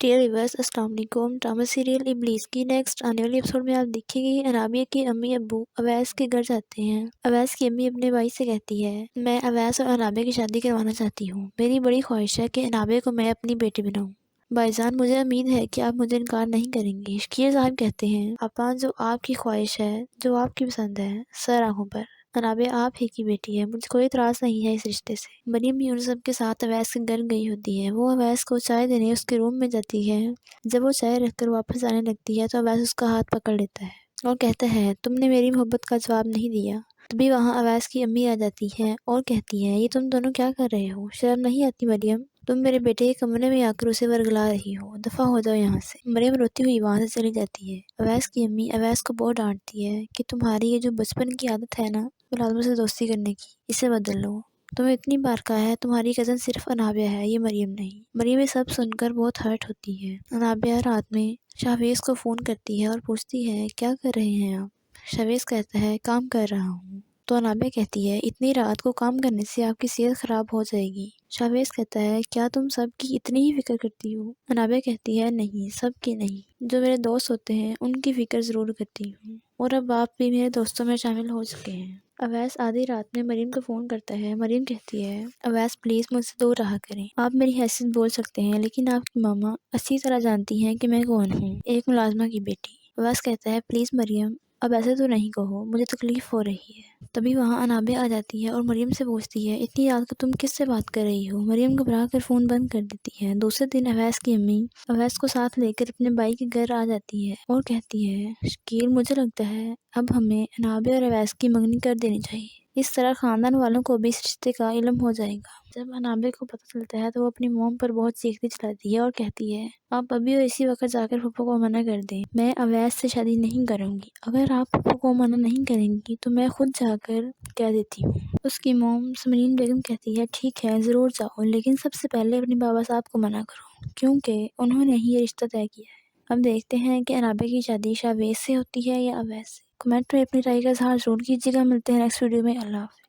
Dear viewers, السلام علیکم۔ Drama serial ابلیس کی نیکسٹ آنے والی ایپیسوڈ میں آپ دیکھیں گے انابیہ کے امی ابو اویس کے گھر جاتے ہیں۔ اویس کی امی اپنے بھائی سے کہتی ہے، میں اویس اور انابیہ کی شادی کروانا چاہتی ہوں۔ میری بڑی خواہش ہے کہ انابیہ کو میں اپنی بیٹی بناؤں۔ بھائی جان، مجھے امید ہے کہ آپ مجھے انکار نہیں کریں گے۔ شکیل صاحب کہتے ہیں، آپا، جو آپ کی خواہش ہے، جو آپ کی پسند ہے، سر آنکھوں پر۔ انابیہ آپ ہی کی بیٹی ہے، مجھے کوئی اعتراض نہیں ہے اس رشتے سے۔ مریم بھی ان سب کے ساتھ اویس کے گھر گئی ہوتی ہے۔ وہ اویس کو چائے دینے اس کے روم میں جاتی ہے۔ جب وہ چائے رکھ کر واپس آنے لگتی ہے تو اویس اس کا ہاتھ پکڑ لیتا ہے اور کہتا ہے، تم نے میری محبت کا جواب نہیں دیا۔ تبھی وہاں اویس کی امی آ جاتی ہے اور کہتی ہے، یہ تم دونوں کیا کر رہے ہو؟ شرم نہیں آتی مریم؟ تم میرے بیٹے کے کمرے میں آ کر اسے ورگلا رہی ہو، دفع ہو جاؤ یہاں سے۔ مریم روتی ہوئی وہاں سے چلی جاتی ہے۔ اویس کی امی اویس کو بہت ڈانٹتی ہے کہ تمہاری یہ جو بچپن کی عادت ہے نا ملازموں سے دوستی کرنے کی، اسے بدل لو۔ تمہیں اتنی بار کہا ہے تمہاری کزن صرف انابیہ ہے، یہ مریم نہیں۔ مریم یہ سب سن کر بہت ہرٹ ہوتی ہے۔ انابیہ رات میں شاہویز کو فون کرتی ہے اور پوچھتی ہے، کیا کر رہے ہیں آپ؟ شاہویز کہتا ہے، کام کر رہا ہوں۔ تو انابیہ کہتی ہے، اتنی رات کو کام کرنے سے آپ کی صحت خراب ہو جائے گی۔ شاہویز کہتا ہے، کیا تم سب کی اتنی ہی فکر کرتی ہو؟ انابیہ کہتی ہے، نہیں، سب کی نہیں، جو میرے دوست ہوتے ہیں ان کی فکر ضرور کرتی ہوں، اور اب آپ بھی میرے دوستوں میں شامل ہو چکے ہیں۔ اویس آدھی رات میں مریم کو فون کرتا ہے۔ مریم کہتی ہے، اویس پلیز مجھ سے دور رہا کریں۔ آپ میری حیثیت بول سکتے ہیں لیکن آپ کی ماما اچھی طرح جانتی ہیں کہ میں کون ہوں، ایک ملازمہ کی بیٹی۔ اویس کہتا ہے، پلیز مریم، اب ایسے تو نہیں کہو، مجھے تکلیف ہو رہی ہے۔ تبھی وہاں انابیہ آ جاتی ہے اور مریم سے پوچھتی ہے، اتنی رات کو تم کس سے بات کر رہی ہو؟ مریم گھبرا کر فون بند کر دیتی ہے۔ دوسرے دن اویس کی امی اویس کو ساتھ لے کر اپنے بھائی کے گھر آ جاتی ہے اور کہتی ہے، شکیل، مجھے لگتا ہے اب ہمیں انابیہ اور اویس کی منگنی کر دینی چاہیے۔ اس طرح خاندان والوں کو بھی اس رشتے کا علم ہو جائے گا۔ جب انابیہ کو پتہ چلتا ہے تو وہ اپنی موم پر بہت چیختی چلاتی ہے اور کہتی ہے، آپ ابھی اور اسی وقت جا کر پھپھو کو منع کر دیں، میں اویس سے شادی نہیں کروں گی۔ اگر آپ پھپھو کو منع نہیں کریں گی تو میں خود جا کر کہہ دیتی ہوں۔ اس کی موم سمرین بیگم کہتی ہے، ٹھیک ہے، ضرور جاؤ، لیکن سب سے پہلے اپنے بابا صاحب کو منع کرو، کیونکہ انہوں نے ہی یہ رشتہ طے کیا ہے۔ اب دیکھتے ہیں کہ انابیہ کی شادی شاہویز سے ہوتی ہے یا اویس سے۔ کمنٹ میں اپنی رائے کا اظہار ضرور کیجیے گا۔ ملتے ہیں نیکسٹ ویڈیو میں۔ اللہ حافظ۔